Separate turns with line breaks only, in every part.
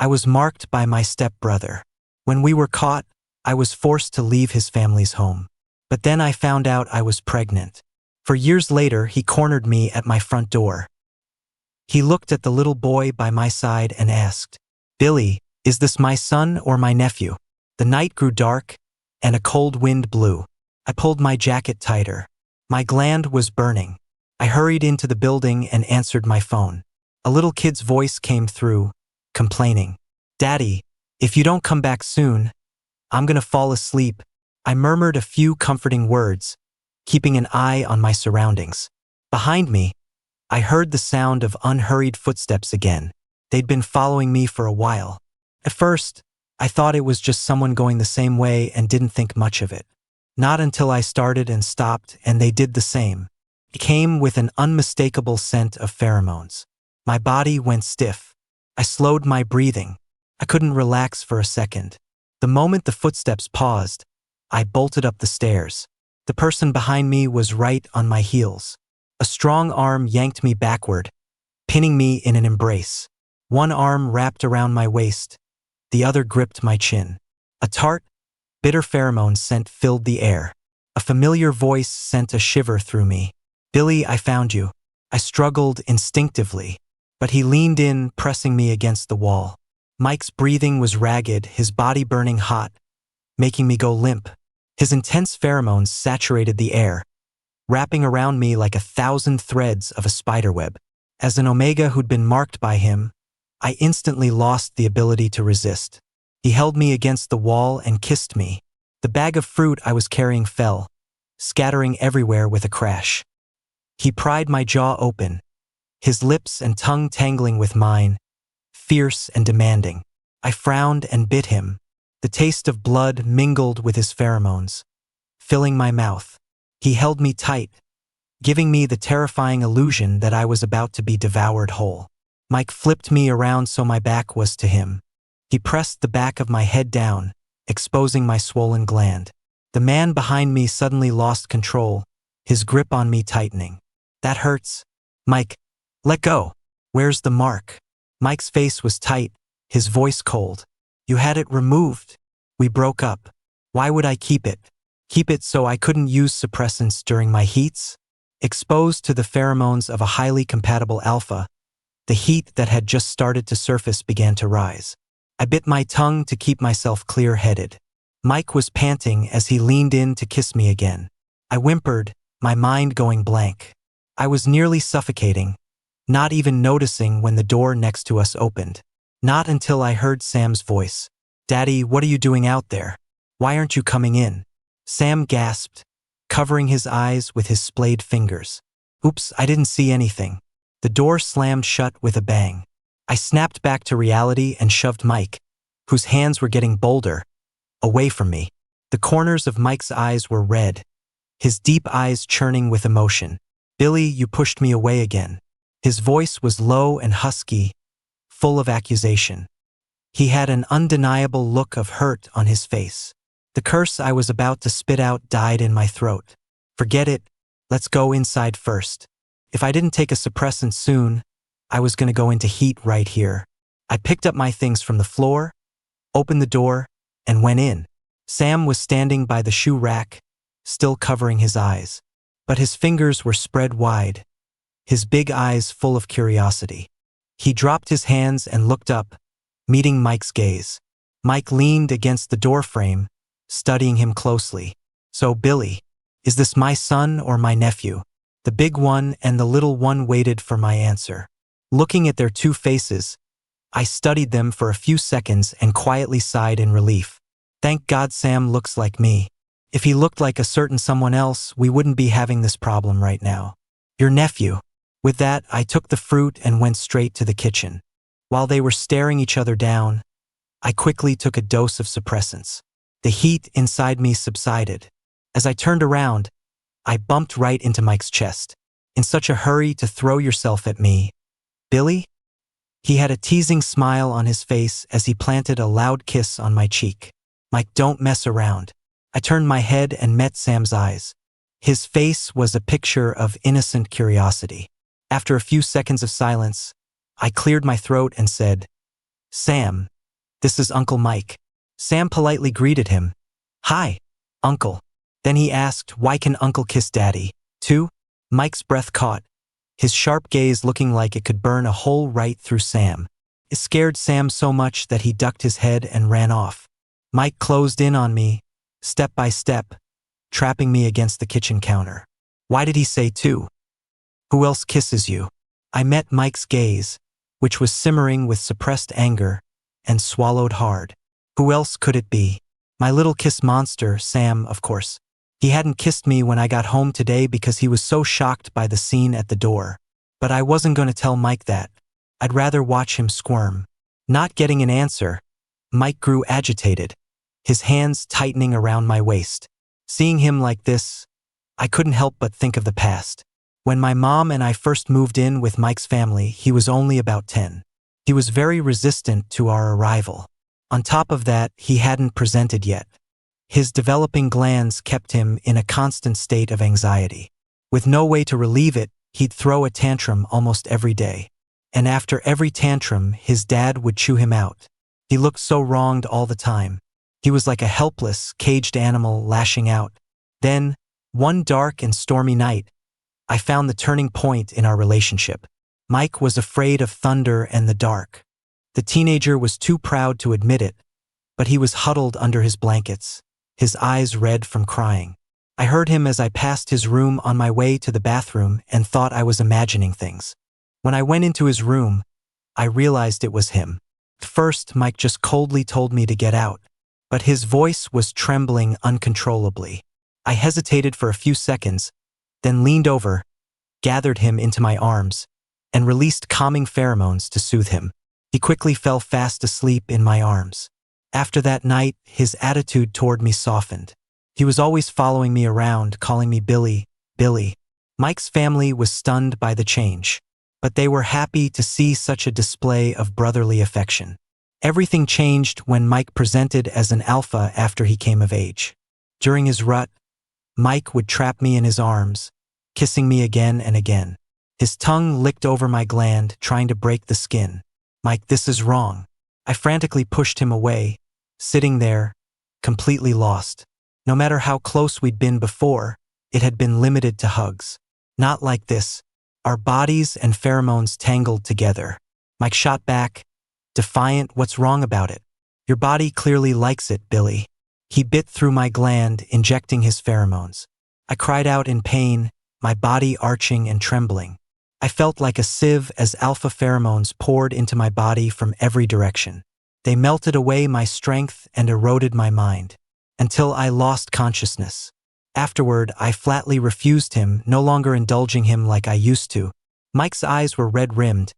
I was marked by my stepbrother. When we were caught, I was forced to leave his family's home. But then I found out I was pregnant. For years later, he cornered me at my front door. He looked at the little boy by my side and asked, "Billy, is this my son or my nephew?" The night grew dark, and a cold wind blew. I pulled my jacket tighter. My gland was burning. I hurried into the building and answered my phone. A little kid's voice came through, complaining, "Daddy, if you don't come back soon, I'm gonna fall asleep." I murmured a few comforting words, keeping an eye on my surroundings. Behind me, I heard the sound of unhurried footsteps again. They'd been following me for a while. At first, I thought it was just someone going the same way and didn't think much of it. Not until I started and stopped and they did the same. It came with an unmistakable scent of pheromones. My body went stiff. I slowed my breathing. I couldn't relax for a second. The moment the footsteps paused, I bolted up the stairs. The person behind me was right on my heels. A strong arm yanked me backward, pinning me in an embrace. One arm wrapped around my waist, the other gripped my chin. A tart, bitter pheromone scent filled the air. A familiar voice sent a shiver through me. "Billy, I found you." I struggled instinctively, but he leaned in, pressing me against the wall. Mike's breathing was ragged, his body burning hot, making me go limp. His intense pheromones saturated the air, wrapping around me like 1,000 threads of a spiderweb. As an omega who'd been marked by him, I instantly lost the ability to resist. He held me against the wall and kissed me. The bag of fruit I was carrying fell, scattering everywhere with a crash. He pried my jaw open, his lips and tongue tangling with mine, fierce and demanding. I frowned and bit him. The taste of blood mingled with his pheromones, filling my mouth. He held me tight, giving me the terrifying illusion that I was about to be devoured whole. Mike flipped me around so my back was to him. He pressed the back of my head down, exposing my swollen gland. The man behind me suddenly lost control, his grip on me tightening. "That hurts." "Mike, let go." "Where's the mark?" Mike's face was tight, his voice cold. "You had it removed. We broke up. Why would I keep it?" Keep it so I couldn't use suppressants during my heats? Exposed to the pheromones of a highly compatible alpha, the heat that had just started to surface began to rise. I bit my tongue to keep myself clear-headed. Mike was panting as he leaned in to kiss me again. I whimpered, my mind going blank. I was nearly suffocating, not even noticing when the door next to us opened. Not until I heard Sam's voice. "Daddy, what are you doing out there? Why aren't you coming in?" Sam gasped, covering his eyes with his splayed fingers. "Oops, I didn't see anything." The door slammed shut with a bang. I snapped back to reality and shoved Mike, whose hands were getting bolder, away from me. The corners of Mike's eyes were red, his deep eyes churning with emotion. "Billy, you pushed me away again." His voice was low and husky, full of accusation. He had an undeniable look of hurt on his face. The curse I was about to spit out died in my throat. "Forget it. Let's go inside first." If I didn't take a suppressant soon, I was going to go into heat right here. I picked up my things from the floor, opened the door, and went in. Sam was standing by the shoe rack, still covering his eyes. But his fingers were spread wide, his big eyes full of curiosity. He dropped his hands and looked up, meeting Mike's gaze. Mike leaned against the doorframe, studying him closely. "So, Billy, is this my son or my nephew?" The big one and the little one waited for my answer. Looking at their two faces, I studied them for a few seconds and quietly sighed in relief. Thank God Sam looks like me. If he looked like a certain someone else, we wouldn't be having this problem right now. "Your nephew." With that, I took the fruit and went straight to the kitchen. While they were staring each other down, I quickly took a dose of suppressants. The heat inside me subsided. As I turned around, I bumped right into Mike's chest. "In such a hurry to throw yourself at me, Billy?" He had a teasing smile on his face as he planted a loud kiss on my cheek. "Mike, don't mess around." I turned my head and met Sam's eyes. His face was a picture of innocent curiosity. After a few seconds of silence, I cleared my throat and said, Sam, this is Uncle Mike. Sam politely greeted him. Hi, Uncle. Then he asked, why can Uncle kiss Daddy, too? Mike's breath caught, his sharp gaze looking like it could burn a hole right through Sam. It scared Sam so much that he ducked his head and ran off. Mike closed in on me, step by step, trapping me against the kitchen counter. Why did he say too? Who else kisses you? I met Mike's gaze, which was simmering with suppressed anger, and swallowed hard. Who else could it be? My little kiss monster, Sam, of course. He hadn't kissed me when I got home today because he was so shocked by the scene at the door. But I wasn't going to tell Mike that. I'd rather watch him squirm. Not getting an answer, Mike grew agitated, his hands tightening around my waist. Seeing him like this, I couldn't help but think of the past. When my mom and I first moved in with Mike's family, he was only about 10. He was very resistant to our arrival. On top of that, he hadn't presented yet. His developing glands kept him in a constant state of anxiety. With no way to relieve it, he'd throw a tantrum almost every day. And after every tantrum, his dad would chew him out. He looked so wronged all the time. He was like a helpless, caged animal lashing out. Then, one dark and stormy night, I found the turning point in our relationship. Mike was afraid of thunder and the dark. The teenager was too proud to admit it, but he was huddled under his blankets, his eyes red from crying. I heard him as I passed his room on my way to the bathroom and thought I was imagining things. When I went into his room, I realized it was him. First, Mike just coldly told me to get out, but his voice was trembling uncontrollably. I hesitated for a few seconds, then leaned over, gathered him into my arms, and released calming pheromones to soothe him. He quickly fell fast asleep in my arms. After that night, his attitude toward me softened. He was always following me around, calling me Billy, Billy. Mike's family was stunned by the change, but they were happy to see such a display of brotherly affection. Everything changed when Mike presented as an alpha after he came of age. During his rut, Mike would trap me in his arms, kissing me again and again. His tongue licked over my gland, trying to break the skin. Mike, this is wrong. I frantically pushed him away, sitting there, completely lost. No matter how close we'd been before, it had been limited to hugs. Not like this. Our bodies and pheromones tangled together. Mike shot back, defiant. What's wrong about it? Your body clearly likes it, Billy. He bit through my gland, injecting his pheromones. I cried out in pain, my body arching and trembling. I felt like a sieve as alpha pheromones poured into my body from every direction. They melted away my strength and eroded my mind, until I lost consciousness. Afterward, I flatly refused him, no longer indulging him like I used to. Mike's eyes were red-rimmed,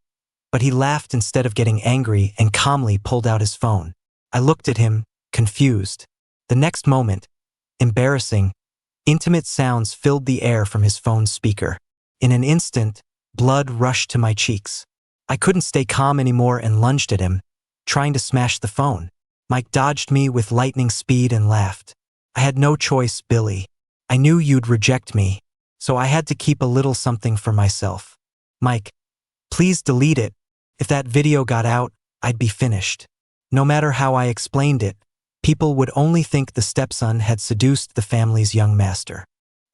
but he laughed instead of getting angry and calmly pulled out his phone. I looked at him, confused. The next moment, embarrassing, intimate sounds filled the air from his phone's speaker. In an instant, blood rushed to my cheeks. I couldn't stay calm anymore and lunged at him, trying to smash the phone. Mike dodged me with lightning speed and laughed. I had no choice, Billy. I knew you'd reject me, so I had to keep a little something for myself. Mike, please delete it. If that video got out, I'd be finished. No matter how I explained it, people would only think the stepson had seduced the family's young master.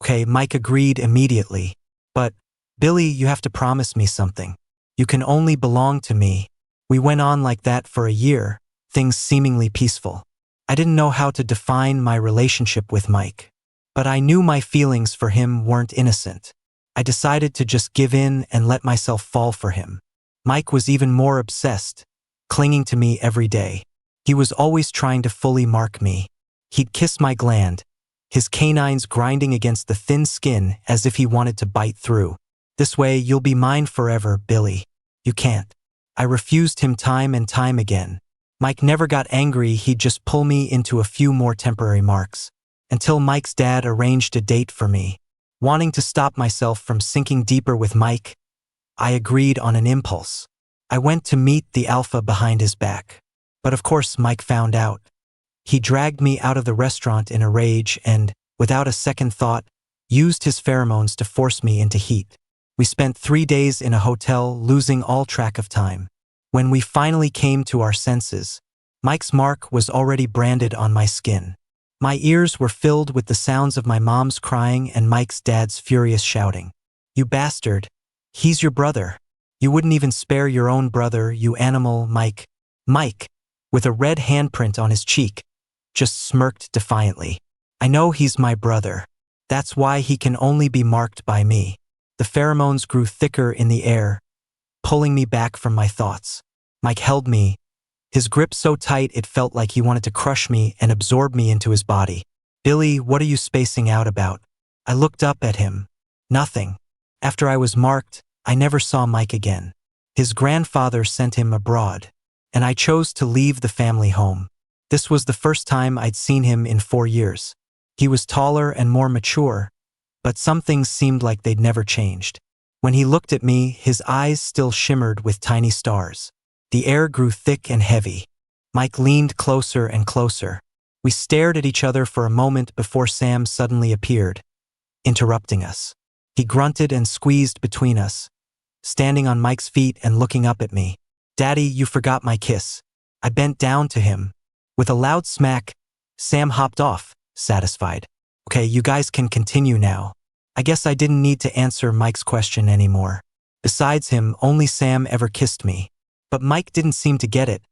Okay, Mike agreed immediately. But, Billy, you have to promise me something. You can only belong to me. We went on like that for a year, things seemingly peaceful. I didn't know how to define my relationship with Mike, but I knew my feelings for him weren't innocent. I decided to just give in and let myself fall for him. Mike was even more obsessed, clinging to me every day. He was always trying to fully mark me. He'd kiss my gland, his canines grinding against the thin skin as if he wanted to bite through. This way, you'll be mine forever, Billy. You can't. I refused him time and time again. Mike never got angry, he'd just pull me into a few more temporary marks. Until Mike's dad arranged a date for me. Wanting to stop myself from sinking deeper with Mike, I agreed on an impulse. I went to meet the alpha behind his back. But of course Mike found out. He dragged me out of the restaurant in a rage and, without a second thought, used his pheromones to force me into heat. We spent 3 days in a hotel, losing all track of time. When we finally came to our senses, Mike's mark was already branded on my skin. My ears were filled with the sounds of my mom's crying and Mike's dad's furious shouting. "You bastard! He's your brother. You wouldn't even spare your own brother, you animal, Mike." Mike, with a red handprint on his cheek, just smirked defiantly. "I know he's my brother. That's why he can only be marked by me." The pheromones grew thicker in the air, pulling me back from my thoughts. Mike held me, his grip so tight it felt like he wanted to crush me and absorb me into his body. "Billy, what are you spacing out about?" I looked up at him. Nothing. After I was marked, I never saw Mike again. His grandfather sent him abroad, and I chose to leave the family home. This was the first time I'd seen him in 4 years. He was taller and more mature, but some things seemed like they'd never changed. When he looked at me, his eyes still shimmered with tiny stars. The air grew thick and heavy. Mike leaned closer and closer. We stared at each other for a moment before Sam suddenly appeared, interrupting us. He grunted and squeezed between us, standing on Mike's feet and looking up at me. "Daddy, you forgot my kiss." I bent down to him. With a loud smack, Sam hopped off, satisfied. "Okay, you guys can continue now." I guess I didn't need to answer Mike's question anymore. Besides him, only Sam ever kissed me. But Mike didn't seem to get it,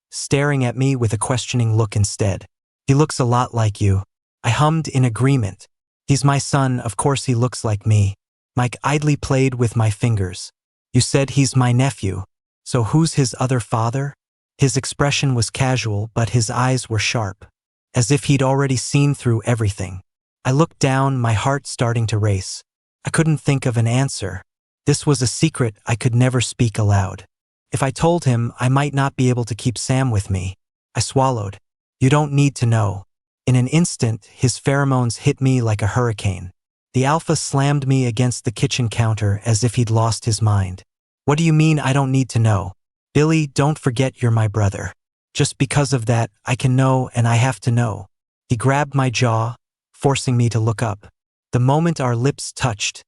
staring at me with a questioning look instead. "He looks a lot like you." I hummed in agreement. "He's my son, of course he looks like me." Mike idly played with my fingers. "You said he's my nephew, so who's his other father?" His expression was casual, but his eyes were sharp, as if he'd already seen through everything. I looked down, my heart starting to race. I couldn't think of an answer. This was a secret I could never speak aloud. If I told him, I might not be able to keep Sam with me. I swallowed. "You don't need to know." In an instant, his pheromones hit me like a hurricane. The alpha slammed me against the kitchen counter as if he'd lost his mind. "What do you mean I don't need to know? Billy, don't forget you're my brother. Just because of that, I can know and I have to know." He grabbed my jaw, forcing me to look up. The moment our lips touched,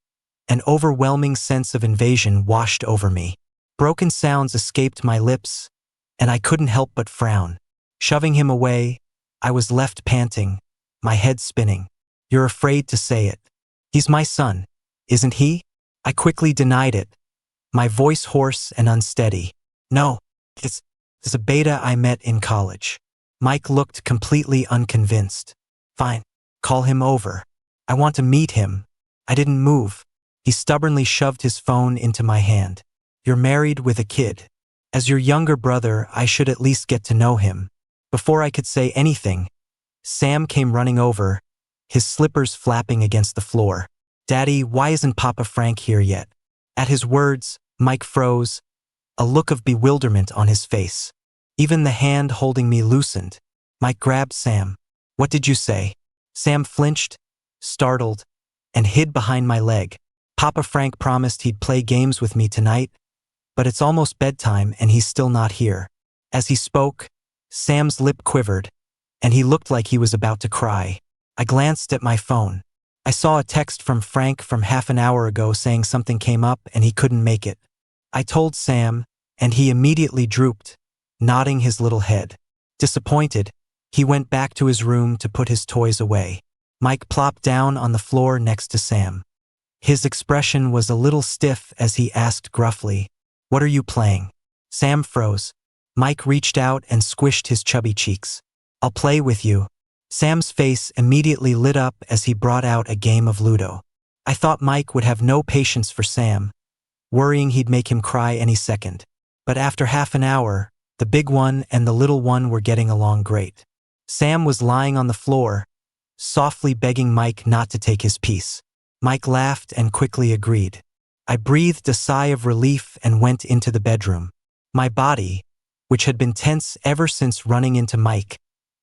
an overwhelming sense of invasion washed over me. Broken sounds escaped my lips, and I couldn't help but frown. Shoving him away, I was left panting, my head spinning. "You're afraid to say it. He's my son, isn't he?" I quickly denied it, my voice hoarse and unsteady. "No, it's a beta I met in college." Mike looked completely unconvinced. "Fine, call him over. I want to meet him." I didn't move. He stubbornly shoved his phone into my hand. "You're married with a kid. As your younger brother, I should at least get to know him." Before I could say anything, Sam came running over, his slippers flapping against the floor. "Daddy, why isn't Papa Frank here yet?" At his words, Mike froze, a look of bewilderment on his face. Even the hand holding me loosened. Mike grabbed Sam. "What did you say?" Sam flinched, startled, and hid behind my leg. "Papa Frank promised he'd play games with me tonight, but it's almost bedtime and he's still not here." As he spoke, Sam's lip quivered, and he looked like he was about to cry. I glanced at my phone. I saw a text from Frank from half an hour ago saying something came up and he couldn't make it. I told Sam, and he immediately drooped, nodding his little head. Disappointed, he went back to his room to put his toys away. Mike plopped down on the floor next to Sam. His expression was a little stiff as he asked gruffly, "What are you playing?" Sam froze. Mike reached out and squished his chubby cheeks. "I'll play with you." Sam's face immediately lit up as he brought out a game of Ludo. I thought Mike would have no patience for Sam, worrying he'd make him cry any second. But after half an hour, the big one and the little one were getting along great. Sam was lying on the floor, softly begging Mike not to take his piece. Mike laughed and quickly agreed. I breathed a sigh of relief and went into the bedroom. My body, which had been tense ever since running into Mike,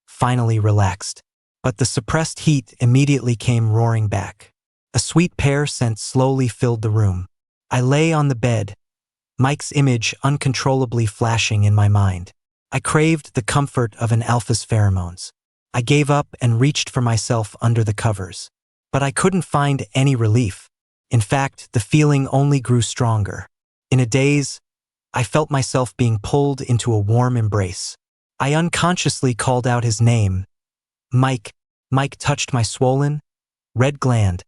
finally relaxed. But the suppressed heat immediately came roaring back. A sweet pear scent slowly filled the room. I lay on the bed, Mike's image uncontrollably flashing in my mind. I craved the comfort of an alpha's pheromones. I gave up and reached for myself under the covers. But I couldn't find any relief. In fact, the feeling only grew stronger. In a daze, I felt myself being pulled into a warm embrace. I unconsciously called out his name. Mike. Mike touched my swollen, red gland,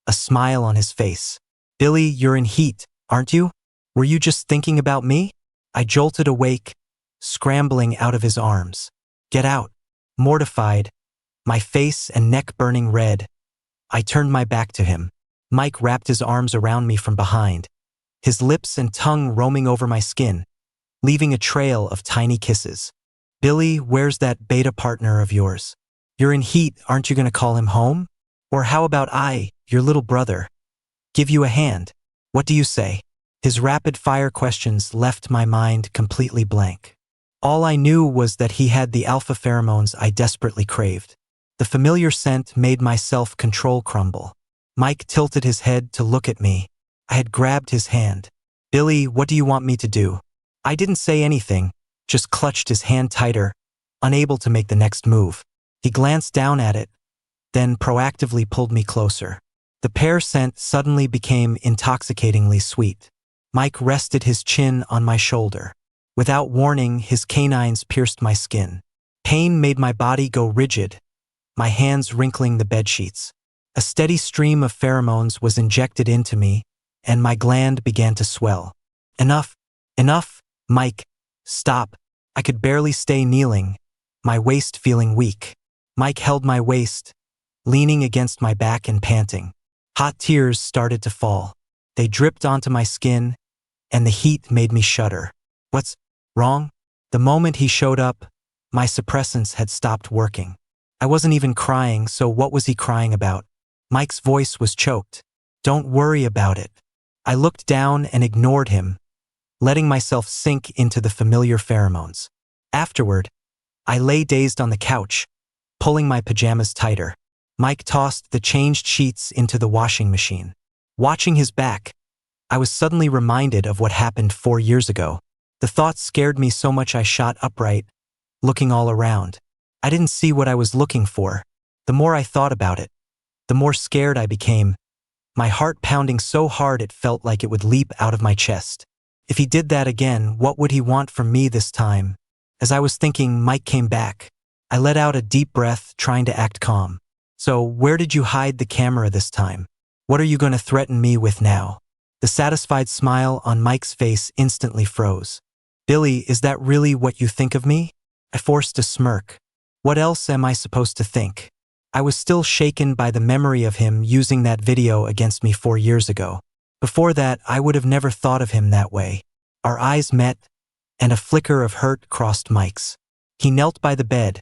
a smile on his face. Billy, you're in heat, aren't you? Were you just thinking about me? I jolted awake, scrambling out of his arms. Get out. Mortified, my face and neck burning red, I turned my back to him. Mike wrapped his arms around me from behind, his lips and tongue roaming over my skin, leaving a trail of tiny kisses. Billy, where's that beta partner of yours? You're in heat, aren't you gonna call him home? Or how about I, your little brother, give you a hand? What do you say? His rapid-fire questions left my mind completely blank. All I knew was that he had the alpha pheromones I desperately craved. The familiar scent made my self-control crumble. Mike tilted his head to look at me. I had grabbed his hand. Billy, what do you want me to do? I didn't say anything, just clutched his hand tighter, unable to make the next move. He glanced down at it, then proactively pulled me closer. The pear scent suddenly became intoxicatingly sweet. Mike rested his chin on my shoulder. Without warning, his canines pierced my skin. Pain made my body go rigid, my hands wrinkling the bedsheets. A steady stream of pheromones was injected into me, and my gland began to swell. Enough, enough, Mike, stop. I could barely stay kneeling, my waist feeling weak. Mike held my waist, leaning against my back and panting. Hot tears started to fall. They dripped onto my skin, and the heat made me shudder. What's wrong? The moment he showed up, my suppressants had stopped working. I wasn't even crying, so what was he crying about? Mike's voice was choked. Don't worry about it. I looked down and ignored him, letting myself sink into the familiar pheromones. Afterward, I lay dazed on the couch, pulling my pajamas tighter. Mike tossed the changed sheets into the washing machine. Watching his back, I was suddenly reminded of what happened 4 years ago. The thought scared me so much I shot upright, looking all around. I didn't see what I was looking for. The more I thought about it, the more scared I became, my heart pounding so hard it felt like it would leap out of my chest. If he did that again, what would he want from me this time? As I was thinking, Mike came back. I let out a deep breath, trying to act calm. So, where did you hide the camera this time? What are you going to threaten me with now? The satisfied smile on Mike's face instantly froze. Billy, is that really what you think of me? I forced a smirk. What else am I supposed to think? I was still shaken by the memory of him using that video against me 4 years ago. Before that, I would have never thought of him that way. Our eyes met, and a flicker of hurt crossed Mike's. He knelt by the bed,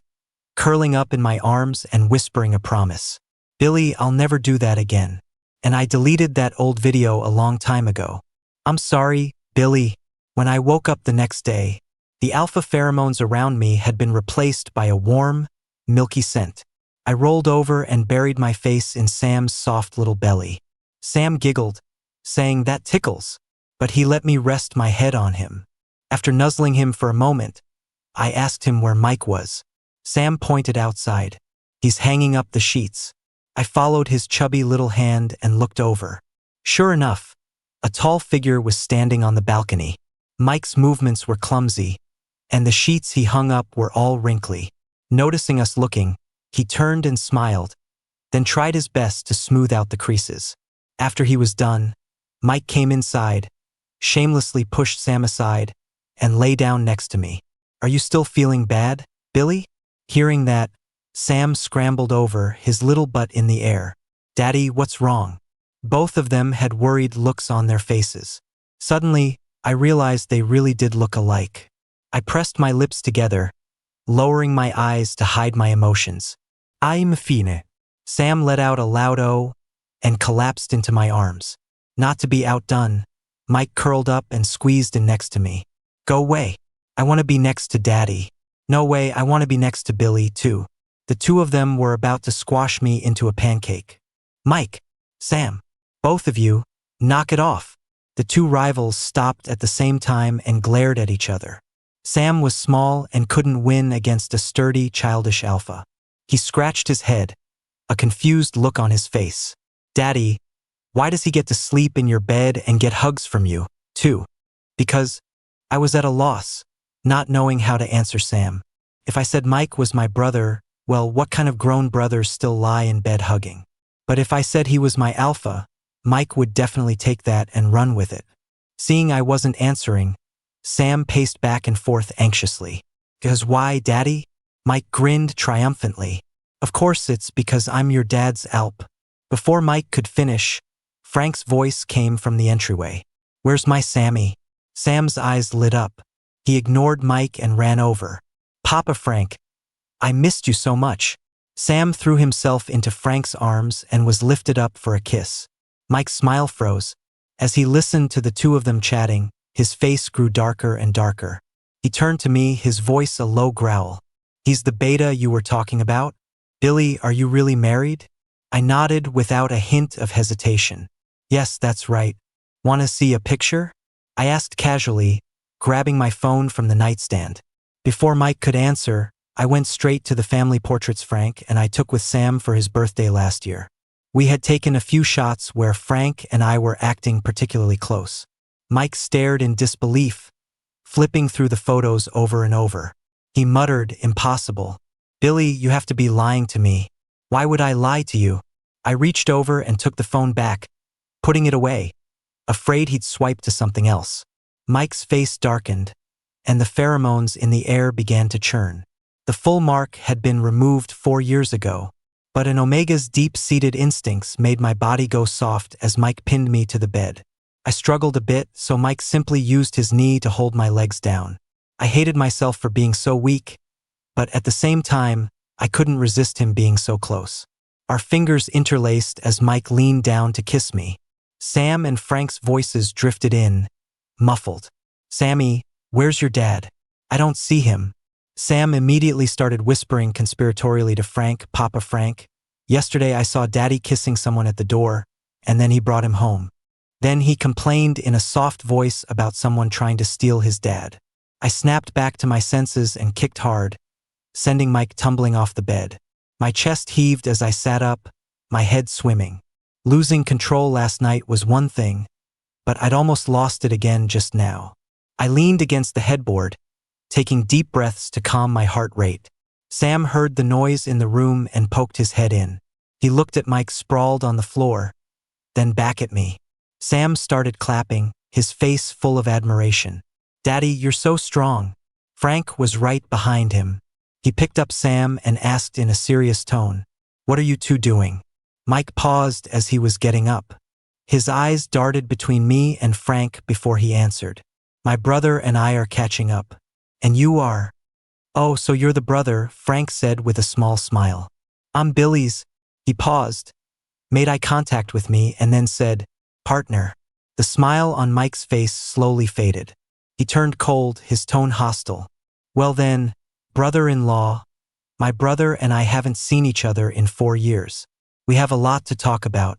curling up in my arms and whispering a promise. Billy, I'll never do that again. And I deleted that old video a long time ago. I'm sorry, Billy. When I woke up the next day, the alpha pheromones around me had been replaced by a warm, milky scent. I rolled over and buried my face in Sam's soft little belly. Sam giggled, saying that tickles, but he let me rest my head on him. After nuzzling him for a moment, I asked him where Mike was. Sam pointed outside. He's hanging up the sheets. I followed his chubby little hand and looked over. Sure enough, a tall figure was standing on the balcony. Mike's movements were clumsy, and the sheets he hung up were all wrinkly. Noticing us looking, he turned and smiled, then tried his best to smooth out the creases. After he was done, Mike came inside, shamelessly pushed Sam aside, and lay down next to me. Are you still feeling bad, Billy? Hearing that, Sam scrambled over, his little butt in the air. Daddy, what's wrong? Both of them had worried looks on their faces. Suddenly, I realized they really did look alike. I pressed my lips together, lowering my eyes to hide my emotions. I'm fine. Sam let out a loud "oh" and collapsed into my arms. Not to be outdone, Mike curled up and squeezed in next to me. Go away. I want to be next to Daddy. No way, I want to be next to Billy, too. The two of them were about to squash me into a pancake. Mike, Sam, both of you, knock it off. The two rivals stopped at the same time and glared at each other. Sam was small and couldn't win against a sturdy, childish alpha. He scratched his head, a confused look on his face. Daddy, why does he get to sleep in your bed and get hugs from you, too? Because I was at a loss, not knowing how to answer Sam. If I said Mike was my brother, well, what kind of grown brothers still lie in bed hugging? But if I said he was my alpha, Mike would definitely take that and run with it. Seeing I wasn't answering, Sam paced back and forth anxiously. "'Cause why, Daddy?" Mike grinned triumphantly. "Of course it's because I'm your dad's alp." Before Mike could finish, Frank's voice came from the entryway. "Where's my Sammy?" Sam's eyes lit up. He ignored Mike and ran over. "Papa Frank, I missed you so much." Sam threw himself into Frank's arms and was lifted up for a kiss. Mike's smile froze. As he listened to the two of them chatting, his face grew darker and darker. He turned to me, his voice a low growl. "He's the beta you were talking about? Billy, are you really married?" I nodded without a hint of hesitation. "Yes, that's right. Want to see a picture?" I asked casually, grabbing my phone from the nightstand. Before Mike could answer, I went straight to the family portraits Frank and I took with Sam for his birthday last year. We had taken a few shots where Frank and I were acting particularly close. Mike stared in disbelief, flipping through the photos over and over. He muttered, "Impossible. Billy, you have to be lying to me." "Why would I lie to you?" I reached over and took the phone back, putting it away, afraid he'd swipe to something else. Mike's face darkened, and the pheromones in the air began to churn. The full mark had been removed 4 years ago, but an Omega's deep-seated instincts made my body go soft as Mike pinned me to the bed. I struggled a bit, so Mike simply used his knee to hold my legs down. I hated myself for being so weak, but at the same time, I couldn't resist him being so close. Our fingers interlaced as Mike leaned down to kiss me. Sam and Frank's voices drifted in, muffled. "Sammy, where's your dad? I don't see him." Sam immediately started whispering conspiratorially to Frank, "Papa Frank, yesterday I saw Daddy kissing someone at the door, and then he brought him home." Then he complained in a soft voice about someone trying to steal his dad. I snapped back to my senses and kicked hard, sending Mike tumbling off the bed. My chest heaved as I sat up, my head swimming. Losing control last night was one thing, but I'd almost lost it again just now. I leaned against the headboard, taking deep breaths to calm my heart rate. Sam heard the noise in the room and poked his head in. He looked at Mike sprawled on the floor, then back at me. Sam started clapping, his face full of admiration. "Daddy, you're so strong." Frank was right behind him. He picked up Sam and asked in a serious tone, "What are you two doing?" Mike paused as he was getting up. His eyes darted between me and Frank before he answered. "My brother and I are catching up." "And you are?" "Oh, so you're the brother," Frank said with a small smile. "I'm Billy's." He paused, made eye contact with me, and then said, "Partner." The smile on Mike's face slowly faded. He turned cold, his tone hostile. "Well then, brother-in-law, my brother and I haven't seen each other in 4 years. We have a lot to talk about.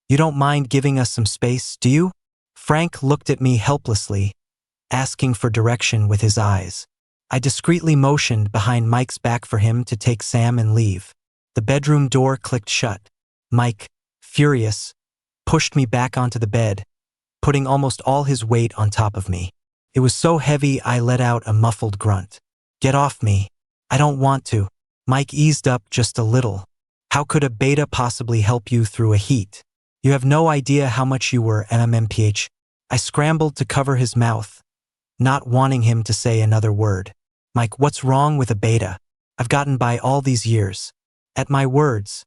You don't mind giving us some space, do you?" Frank looked at me helplessly, asking for direction with his eyes. I discreetly motioned behind Mike's back for him to take Sam and leave. The bedroom door clicked shut. Mike, furious, pushed me back onto the bed, putting almost all his weight on top of me. It was so heavy I let out a muffled grunt. "Get off me. I don't want to." Mike eased up just a little. "How could a beta possibly help you through a heat? You have no idea how much you were MMPH. I scrambled to cover his mouth, not wanting him to say another word. "Mike, what's wrong with a beta? I've gotten by all these years." At my words,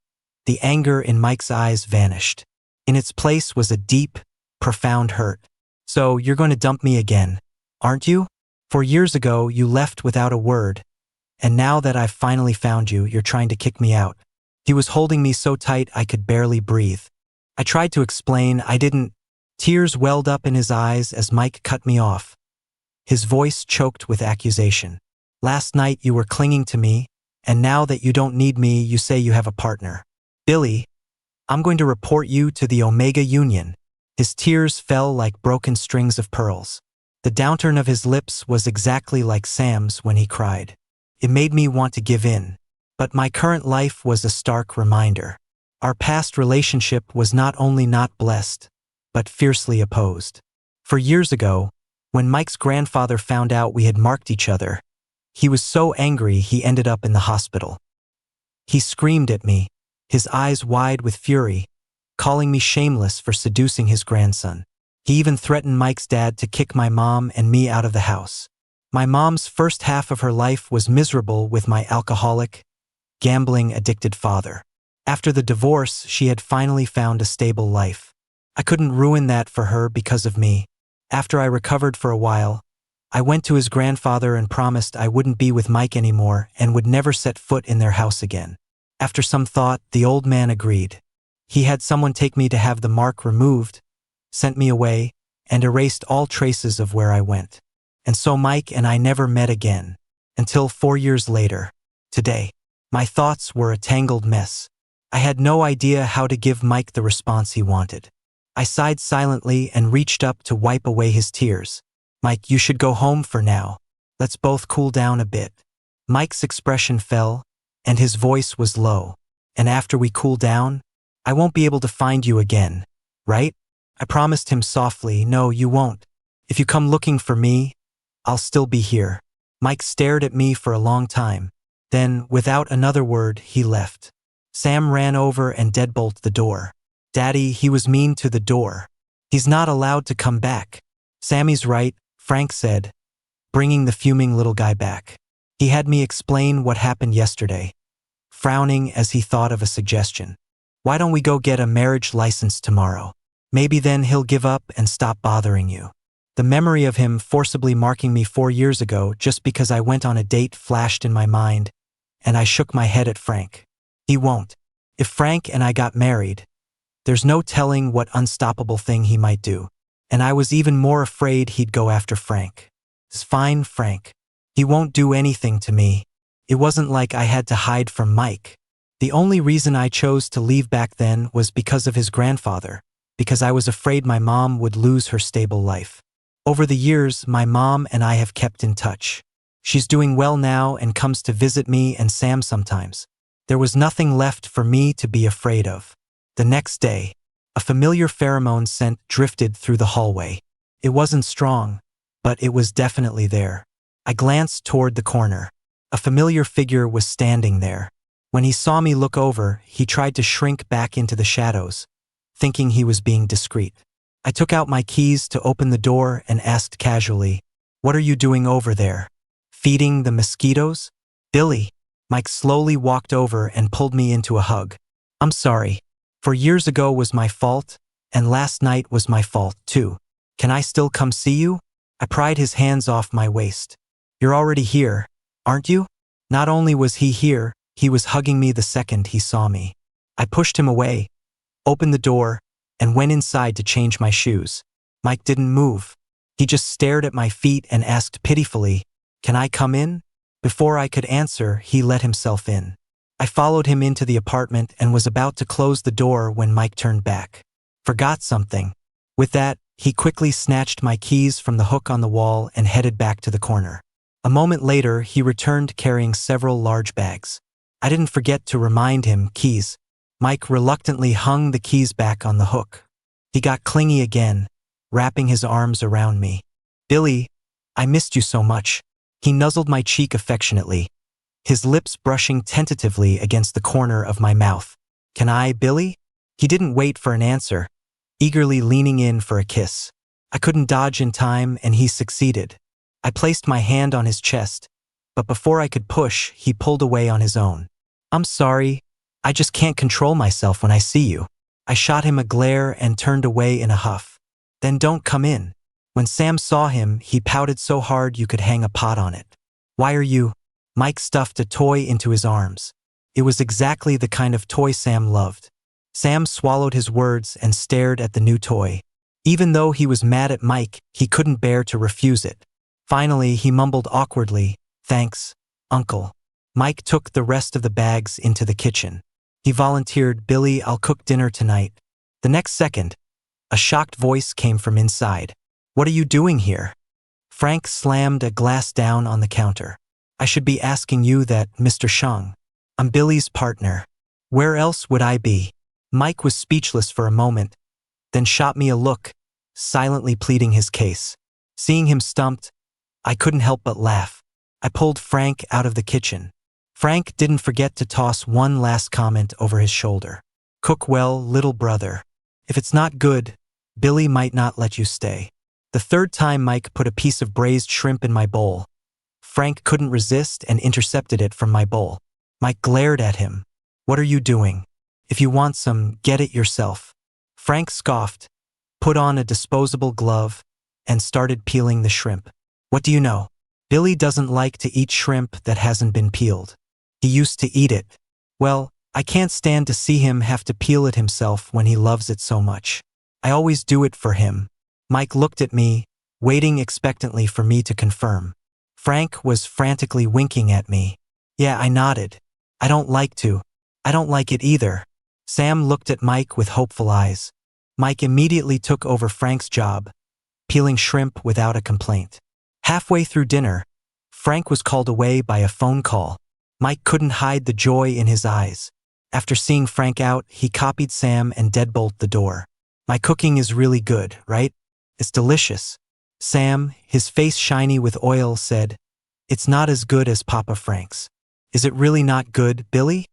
the anger in Mike's eyes vanished. In its place was a deep, profound hurt. "So you're going to dump me again, aren't you? 4 years ago, you left without a word, and now that I've finally found you, you're trying to kick me out." He was holding me so tight I could barely breathe. I tried to explain I didn't. Tears welled up in his eyes as Mike cut me off. His voice choked with accusation. "Last night you were clinging to me, and now that you don't need me, you say you have a partner. Billy, I'm going to report you to the Omega Union." His tears fell like broken strings of pearls. The downturn of his lips was exactly like Sam's when he cried. It made me want to give in. But my current life was a stark reminder. Our past relationship was not only not blessed, but fiercely opposed. 4 years ago, When Mike's grandfather found out we had marked each other, he was so angry he ended up in the hospital. He screamed at me, his eyes wide with fury, calling me shameless for seducing his grandson. He even threatened Mike's dad to kick my mom and me out of the house. My mom's first half of her life was miserable with my alcoholic, gambling-addicted father. After the divorce, she had finally found a stable life. I couldn't ruin that for her because of me. After I recovered for a while, I went to his grandfather and promised I wouldn't be with Mike anymore and would never set foot in their house again. After some thought, the old man agreed. He had someone take me to have the mark removed, sent me away, and erased all traces of where I went. And so Mike and I never met again, until 4 years later, today. My thoughts were a tangled mess. I had no idea how to give Mike the response he wanted. I sighed silently and reached up to wipe away his tears. Mike, you should go home for now. Let's both cool down a bit. Mike's expression fell, and his voice was low. And after we cool down, I won't be able to find you again, right? I promised him softly, no, you won't. If you come looking for me, I'll still be here. Mike stared at me for a long time. Then, without another word, he left. Sam ran over and deadbolted the door. Daddy, he was mean to the door. He's not allowed to come back. Sammy's right, Frank said, bringing the fuming little guy back. He had me explain what happened yesterday, frowning as he thought of a suggestion. Why don't we go get a marriage license tomorrow? Maybe then he'll give up and stop bothering you. The memory of him forcibly marking me 4 years ago just because I went on a date flashed in my mind, and I shook my head at Frank. He won't. If Frank and I got married, there's no telling what unstoppable thing he might do. And I was even more afraid he'd go after Frank. It's fine, Frank. He won't do anything to me. It wasn't like I had to hide from Mike. The only reason I chose to leave back then was because of his grandfather, because I was afraid my mom would lose her stable life. Over the years, my mom and I have kept in touch. She's doing well now and comes to visit me and Sam sometimes. There was nothing left for me to be afraid of. The next day, a familiar pheromone scent drifted through the hallway. It wasn't strong, but it was definitely there. I glanced toward the corner. A familiar figure was standing there. When he saw me look over, he tried to shrink back into the shadows, thinking he was being discreet. I took out my keys to open the door and asked casually, "What are you doing over there? Feeding the mosquitoes?" "Billy." Mike slowly walked over and pulled me into a hug. "I'm sorry. 4 years ago was my fault, and last night was my fault too. Can I still come see you?" I pried his hands off my waist. "You're already here, aren't you?" Not only was he here, he was hugging me the second he saw me. I pushed him away, opened the door, and went inside to change my shoes. Mike didn't move. He just stared at my feet and asked pitifully, "Can I come in?" Before I could answer, he let himself in. I followed him into the apartment and was about to close the door when Mike turned back. "Forgot something." With that, he quickly snatched my keys from the hook on the wall and headed back to the corner. A moment later, he returned carrying several large bags. I didn't forget to remind him, keys. Mike reluctantly hung the keys back on the hook. He got clingy again, wrapping his arms around me. "Billy, I missed you so much." He nuzzled my cheek affectionately, his lips brushing tentatively against the corner of my mouth. "Can I, Billy?" He didn't wait for an answer, eagerly leaning in for a kiss. I couldn't dodge in time, and he succeeded. I placed my hand on his chest, but before I could push, he pulled away on his own. "I'm sorry, I just can't control myself when I see you." I shot him a glare and turned away in a huff. "Then don't come in." When Sam saw him, he pouted so hard you could hang a pot on it. "Why are you?" Mike stuffed a toy into his arms. It was exactly the kind of toy Sam loved. Sam swallowed his words and stared at the new toy. Even though he was mad at Mike, he couldn't bear to refuse it. Finally, he mumbled awkwardly, "Thanks, Uncle." Mike took the rest of the bags into the kitchen. He volunteered, "Billy, I'll cook dinner tonight." The next second, a shocked voice came from inside. "What are you doing here?" Frank slammed a glass down on the counter. "I should be asking you that, Mr. Shang. I'm Billy's partner. Where else would I be?" Mike was speechless for a moment, then shot me a look, silently pleading his case. Seeing him stumped, I couldn't help but laugh. I pulled Frank out of the kitchen. Frank didn't forget to toss one last comment over his shoulder. Cook well, little brother. If it's not good, Billy might not let you stay. The third time Mike put a piece of braised shrimp in my bowl, Frank couldn't resist and intercepted it from my bowl. Mike glared at him. What are you doing? If you want some, get it yourself. Frank scoffed, put on a disposable glove, and started peeling the shrimp. What do you know? Billy doesn't like to eat shrimp that hasn't been peeled. He used to eat it. Well, I can't stand to see him have to peel it himself when he loves it so much. I always do it for him. Mike looked at me, waiting expectantly for me to confirm. Frank was frantically winking at me. Yeah, I nodded. I don't like to. I don't like it either. Sam looked at Mike with hopeful eyes. Mike immediately took over Frank's job, peeling shrimp without a complaint. Halfway through dinner, Frank was called away by a phone call. Mike couldn't hide the joy in his eyes. After seeing Frank out, he copied Sam and deadbolt the door. My cooking is really good, right? It's delicious. Sam, his face shiny with oil, said, It's not as good as Papa Frank's. Is it really not good, Billy?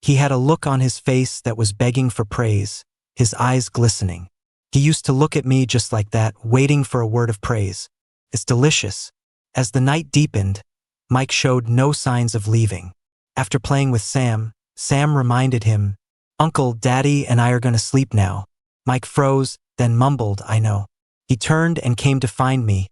He had a look on his face that was begging for praise, his eyes glistening. He used to look at me just like that, waiting for a word of praise. It's delicious. As the night deepened, Mike showed no signs of leaving. After playing with Sam, Sam reminded him, Uncle, Daddy, and I are gonna sleep now. Mike froze, then mumbled, I know. He turned and came to find me,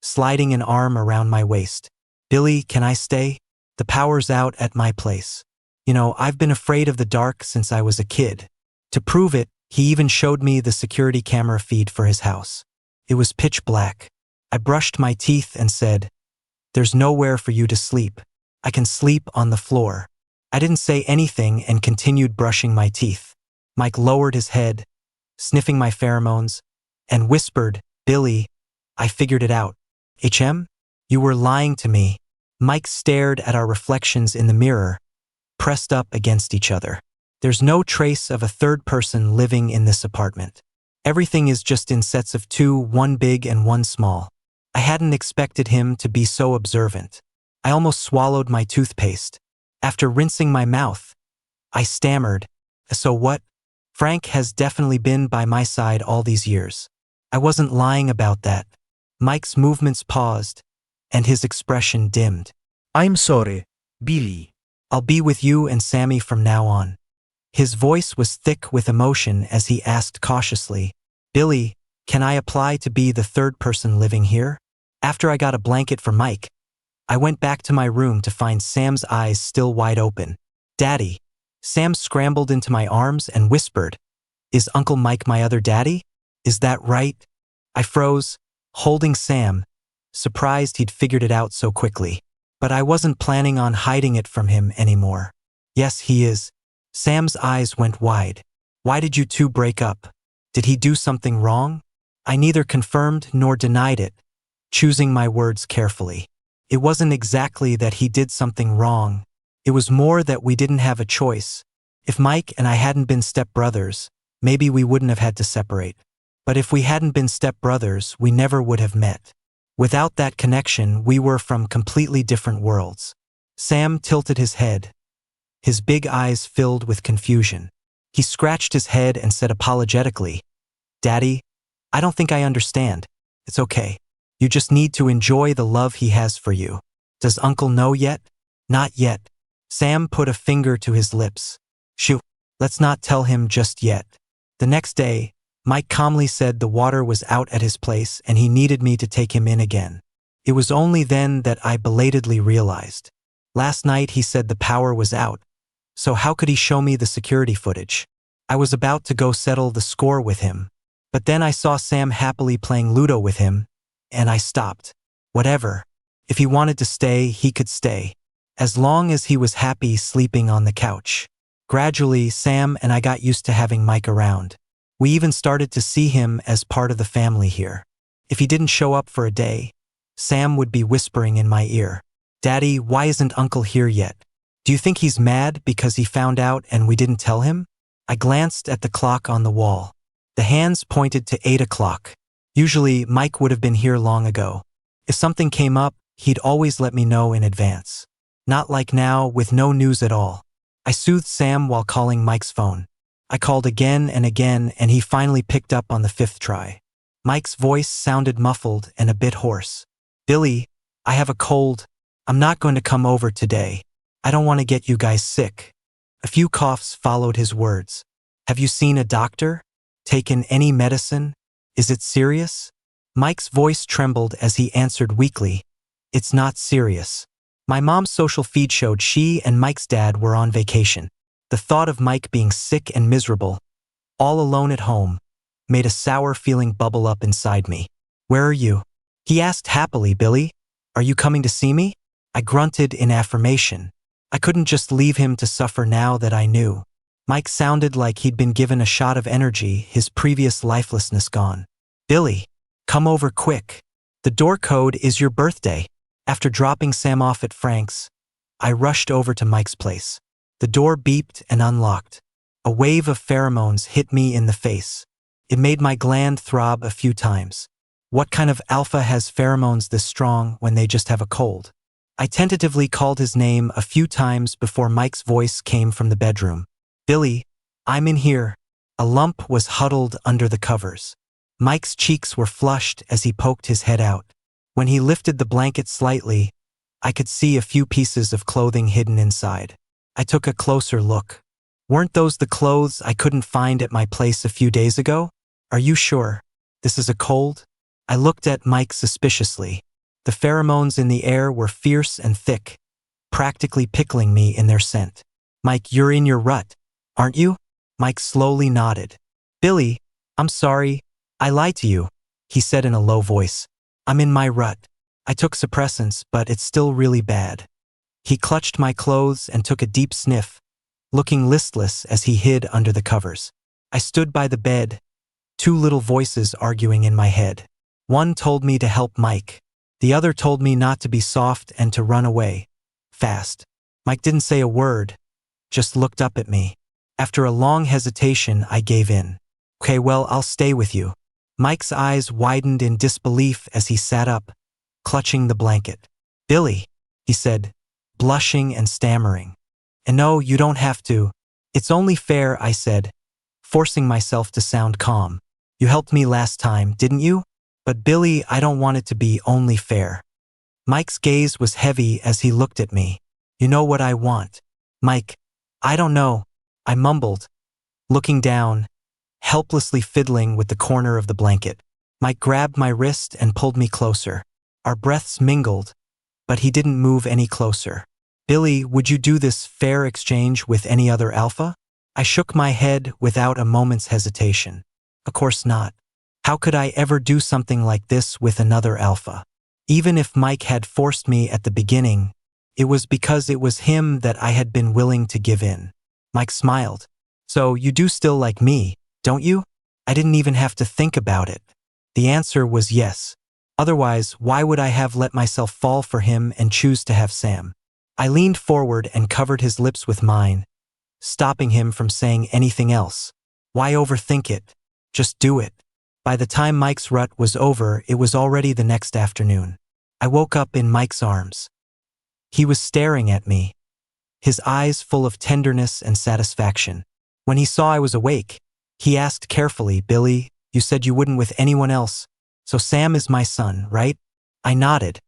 sliding an arm around my waist. Billy, can I stay? The power's out at my place. You know, I've been afraid of the dark since I was a kid. To prove it, he even showed me the security camera feed for his house. It was pitch black. I brushed my teeth and said, There's nowhere for you to sleep. I can sleep on the floor. I didn't say anything and continued brushing my teeth. Mike lowered his head, sniffing my pheromones, and whispered, Billy, I figured it out. HM? You were lying to me. Mike stared at our reflections in the mirror, pressed up against each other. There's no trace of a third person living in this apartment. Everything is just in sets of two, one big and one small. I hadn't expected him to be so observant. I almost swallowed my toothpaste. After rinsing my mouth, I stammered, So what? Frank has definitely been by my side all these years. I wasn't lying about that. Mike's movements paused, and his expression dimmed.
I'm sorry, Billy.
I'll be with you and Sammy from now on. His voice was thick with emotion as he asked cautiously, Billy, can I apply to be the third person living here? After I got a blanket for Mike, I went back to my room to find Sam's eyes still wide open. Daddy. Sam scrambled into my arms and whispered, Is Uncle Mike my other daddy? Is that right? I froze, holding Sam, surprised he'd figured it out so quickly. But I wasn't planning on hiding it from him anymore. Yes, he is. Sam's eyes went wide. Why did you two break up? Did he do something wrong? I neither confirmed nor denied it, choosing my words carefully. It wasn't exactly that he did something wrong. It was more that we didn't have a choice. If Mike and I hadn't been stepbrothers, maybe we wouldn't have had to separate. But if we hadn't been stepbrothers, we never would have met. Without that connection, we were from completely different worlds. Sam tilted his head, his big eyes filled with confusion. He scratched his head and said apologetically, Daddy, I don't think I understand. It's okay. You just need to enjoy the love he has for you. Does Uncle know yet? Not yet. Sam put a finger to his lips. Shoo, let's not tell him just yet. The next day, Mike calmly said the water was out at his place and he needed me to take him in again. It was only then that I belatedly realized. Last night he said the power was out, so how could he show me the security footage? I was about to go settle the score with him, but then I saw Sam happily playing Ludo with him, and I stopped. Whatever. If he wanted to stay, he could stay, as long as he was happy sleeping on the couch. Gradually, Sam and I got used to having Mike around. We even started to see him as part of the family here. If he didn't show up for a day, Sam would be whispering in my ear, Daddy, why isn't Uncle here yet? Do you think he's mad because he found out and we didn't tell him? I glanced at the clock on the wall. The hands pointed to 8 o'clock. Usually, Mike would have been here long ago. If something came up, he'd always let me know in advance. Not like now, with no news at all. I soothed Sam while calling Mike's phone. I called again and again, and he finally picked up on the 5th try. Mike's voice sounded muffled and a bit hoarse. "Billy, I have a cold. I'm not going to come over today. I don't want to get you guys sick." A few coughs followed his words. "Have you seen a doctor? Taken any medicine? Is it serious?" Mike's voice trembled as he answered weakly, "It's not serious." My mom's social feed showed she and Mike's dad were on vacation. The thought of Mike being sick and miserable, all alone at home, made a sour feeling bubble up inside me. "Where are you?" he asked happily. "Billy, are you coming to see me?" I grunted in affirmation. I couldn't just leave him to suffer now that I knew. Mike sounded like he'd been given a shot of energy, his previous lifelessness gone. "Billy, come over quick. The door code is your birthday." After dropping Sam off at Frank's, I rushed over to Mike's place. The door beeped and unlocked. A wave of pheromones hit me in the face. It made my gland throb a few times. What kind of alpha has pheromones this strong when they just have a cold? I tentatively called his name a few times before Mike's voice came from the bedroom. "Billy, I'm in here." A lump was huddled under the covers. Mike's cheeks were flushed as he poked his head out. When he lifted the blanket slightly, I could see a few pieces of clothing hidden inside. I took a closer look. "Weren't those the clothes I couldn't find at my place a few days ago? Are you sure this is a cold?" I looked at Mike suspiciously. The pheromones in the air were fierce and thick, practically pickling me in their scent. "Mike, you're in your rut, aren't you?" Mike slowly nodded. "Billy, I'm sorry, I lied to you," he said in a low voice. "I'm in my rut. I took suppressants, but it's still really bad." He clutched my clothes and took a deep sniff, looking listless as he hid under the covers. I stood by the bed, 2 little voices arguing in my head. One told me to help Mike. The other told me not to be soft and to run away. Fast. Mike didn't say a word, just looked up at me. After a long hesitation, I gave in. "Okay, well, I'll stay with you." Mike's eyes widened in disbelief as he sat up, clutching the blanket. "Billy," he said, blushing and stammering. "And no, you don't have to. It's only fair," I said, forcing myself to sound calm. "You helped me last time, didn't you? But Billy, I don't want it to be only fair." Mike's gaze was heavy as he looked at me. "You know what I want." "Mike, I don't know," I mumbled, looking down, helplessly fiddling with the corner of the blanket. Mike grabbed my wrist and pulled me closer. Our breaths mingled, but he didn't move any closer. "Billy, would you do this fair exchange with any other alpha?" I shook my head without a moment's hesitation. Of course not. How could I ever do something like this with another alpha? Even if Mike had forced me at the beginning, it was because it was him that I had been willing to give in. Mike smiled. "So you do still like me, don't you?" I didn't even have to think about it. The answer was yes. Otherwise, why would I have let myself fall for him and choose to have Sam? I leaned forward and covered his lips with mine, stopping him from saying anything else. Why overthink it? Just do it. By the time Mike's rut was over, it was already the next afternoon. I woke up in Mike's arms. He was staring at me, his eyes full of tenderness and satisfaction. When he saw I was awake, he asked carefully, "Billy, you said you wouldn't with anyone else, so Sam is my son, right?" I nodded,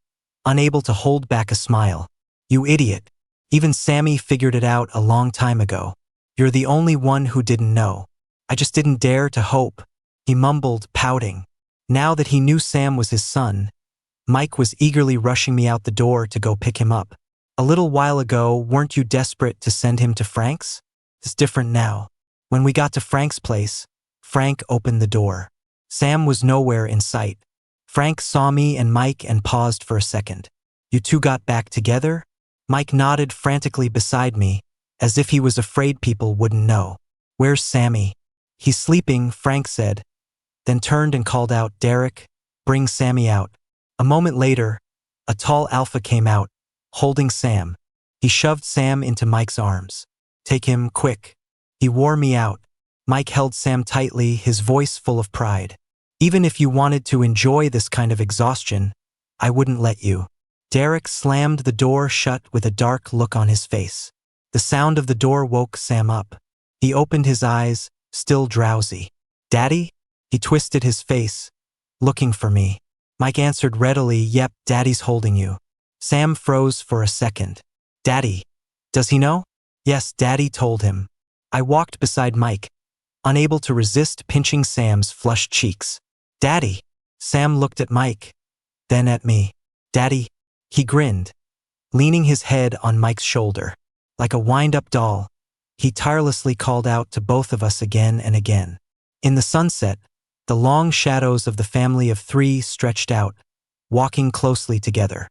unable to hold back a smile. "You idiot. Even Sammy figured it out a long time ago. You're the only one who didn't know. I just didn't dare to hope," he mumbled, pouting. Now that he knew Sam was his son, Mike was eagerly rushing me out the door to go pick him up. "A little while ago, weren't you desperate to send him to Frank's? It's different now." When we got to Frank's place, Frank opened the door. Sam was nowhere in sight. Frank saw me and Mike and paused for a second. "You two got back together?" Mike nodded frantically beside me, as if he was afraid people wouldn't know. "Where's Sammy?" "He's sleeping," Frank said, then turned and called out, "Derek, bring Sammy out." A moment later, a tall alpha came out, holding Sam. He shoved Sam into Mike's arms. "Take him, quick." He wore me out. Mike held Sam tightly, his voice full of pride. Even if you wanted to enjoy this kind of exhaustion, I wouldn't let you. Derek slammed the door shut with a dark look on his face. The sound of the door woke Sam up. He opened his eyes, still drowsy. Daddy? He twisted his face, looking for me. Mike answered readily, Yep, Daddy's holding you. Sam froze for a second. Daddy? Does he know? Yes, Daddy told him. I walked beside Mike, unable to resist pinching Sam's flushed cheeks. Daddy? Sam looked at Mike, then at me. Daddy? He grinned, leaning his head on Mike's shoulder. Like a wind-up doll, he tirelessly called out to both of us again and again. In the sunset, the long shadows of the family of three stretched out, walking closely together.